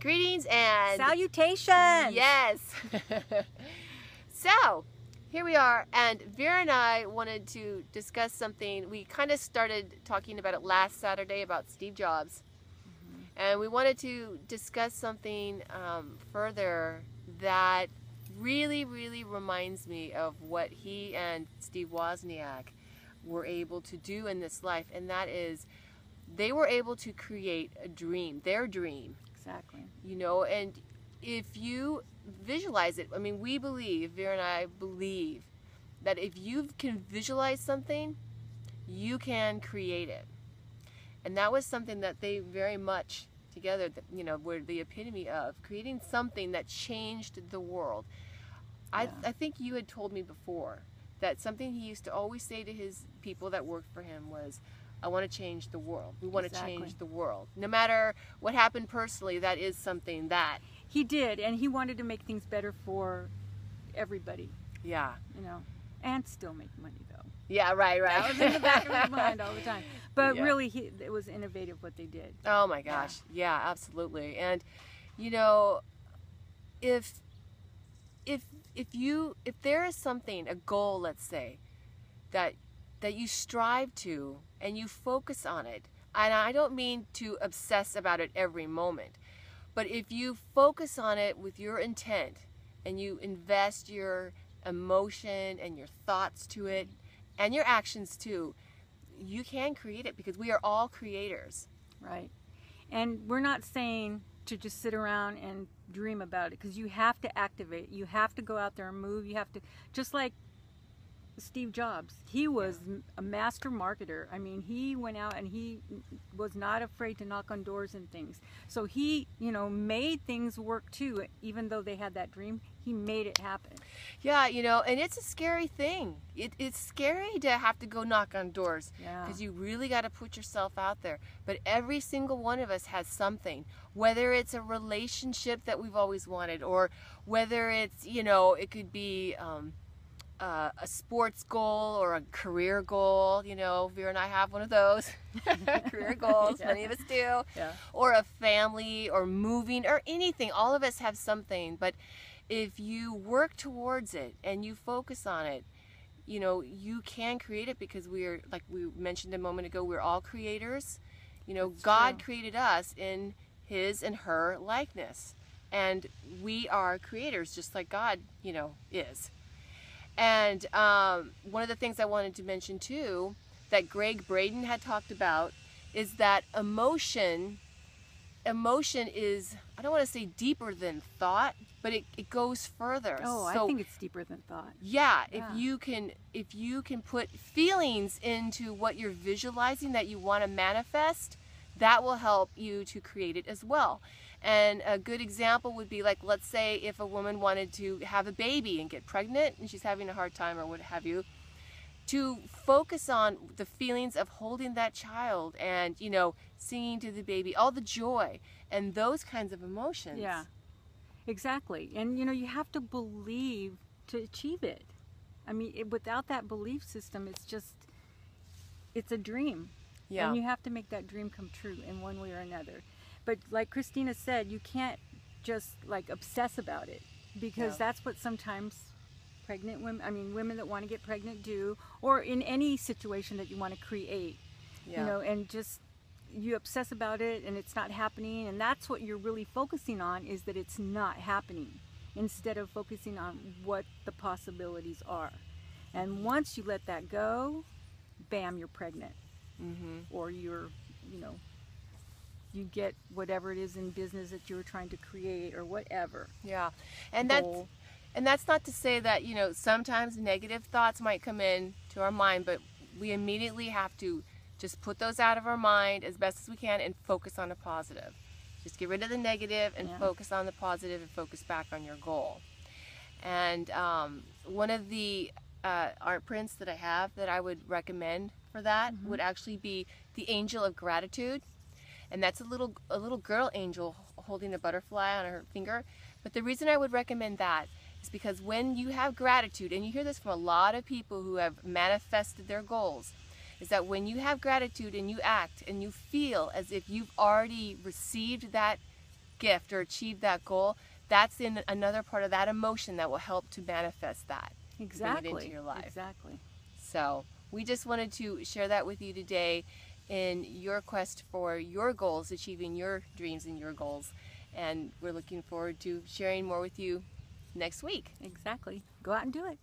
Greetings and salutations. Yes. So, here we are, and Vera and I wanted to discuss something. We kind of started talking about it last Saturday about Steve Jobs, and we wanted to discuss something further that really reminds me of what he and Steve Wozniak were able to do in this life, and that is they were able to create a dream, their dream. Exactly. You know, and if you visualize it, I mean, we believe, Vera and I believe, that if you can visualize something, you can create it. And that was something that they very much together, you know, were the epitome of creating something that changed the world. Yeah. I think you had told me before that something he used to always say to his people that worked for him was, I want to change the world. We want to change the world. No matter what happened personally, that is something that... He did, and he wanted to make things better for everybody. Yeah. You know, and still make money, though. Yeah, right. That was in the back of his mind all the time. But yeah. Really, it was innovative what they did. Oh my gosh. Yeah, absolutely. And, you know, if there is something, a goal, let's say, that you strive to and you focus on it, and I don't mean to obsess about it every moment, but if you focus on it with your intent and you invest your emotion and your thoughts to it and your actions too, you can create it, because we are all creators. Right. And we're not saying to just sit around and dream about it, because you have to activate. You have to go out there and move. You have to, just like Steve Jobs, he was a master marketer. I mean, he went out and he was not afraid to knock on doors and things. So he, you know, made things work too. Even though they had that dream, he made it happen. Yeah, you know, and it's a scary thing. It's scary to have to go knock on doors, because you really got to put yourself out there. But every single one of us has something, whether it's a relationship that we've always wanted, or whether it's, you know, it could be a sports goal or a career goal. You know, Vera and I have one of those career goals. Many of us do. Yeah. Or a family, or moving, or anything. All of us have something. But if you work towards it and you focus on it, you know, you can create it, because we're, like we mentioned a moment ago, we're all creators. You know, That's God true. created us in His and her likeness. And we are creators, just like God, you know, is. And one of the things I wanted to mention too, that Greg Braden had talked about, is that emotion is, I don't want to say deeper than thought, but it goes further. Oh, so, I think it's deeper than thought. Yeah, if you can put feelings into what you're visualizing that you want to manifest, that will help you to create it as well. And a good example would be, like, let's say if a woman wanted to have a baby and get pregnant and she's having a hard time or what have you, to focus on the feelings of holding that child and, you know, singing to the baby, all the joy and those kinds of emotions. Yeah, exactly. And, you know, you have to believe to achieve it. I mean, without that belief system, it's a dream. Yeah. And you have to make that dream come true in one way or another. But like Christina said, you can't just like obsess about it, because that's what sometimes pregnant women, I mean women that want to get pregnant do, or in any situation that you want to create, you know, and just you obsess about it and it's not happening, and that's what you're really focusing on, is that it's not happening, instead of focusing on what the possibilities are. And once you let that go, bam, you're pregnant. Or you're, you know, you get whatever it is in business that you're trying to create, or whatever. Yeah. And that's not to say that, you know, sometimes negative thoughts might come in to our mind, but we immediately have to just put those out of our mind as best as we can and focus on the positive. Just get rid of the negative and focus on the positive, and focus back on your goal. And one of the art prints that I have that I would recommend for that would actually be the Angel of Gratitude. And that's a little girl angel holding a butterfly on her finger. But the reason I would recommend that is because when you have gratitude, and you hear this from a lot of people who have manifested their goals, is that when you have gratitude and you act and you feel as if you've already received that gift or achieve that goal, that's in another part of that emotion that will help to manifest that. Exactly. Bring it into your life. Exactly. So we just wanted to share that with you today in your quest for your goals, achieving your dreams and your goals. And we're looking forward to sharing more with you next week. Exactly. Go out and do it.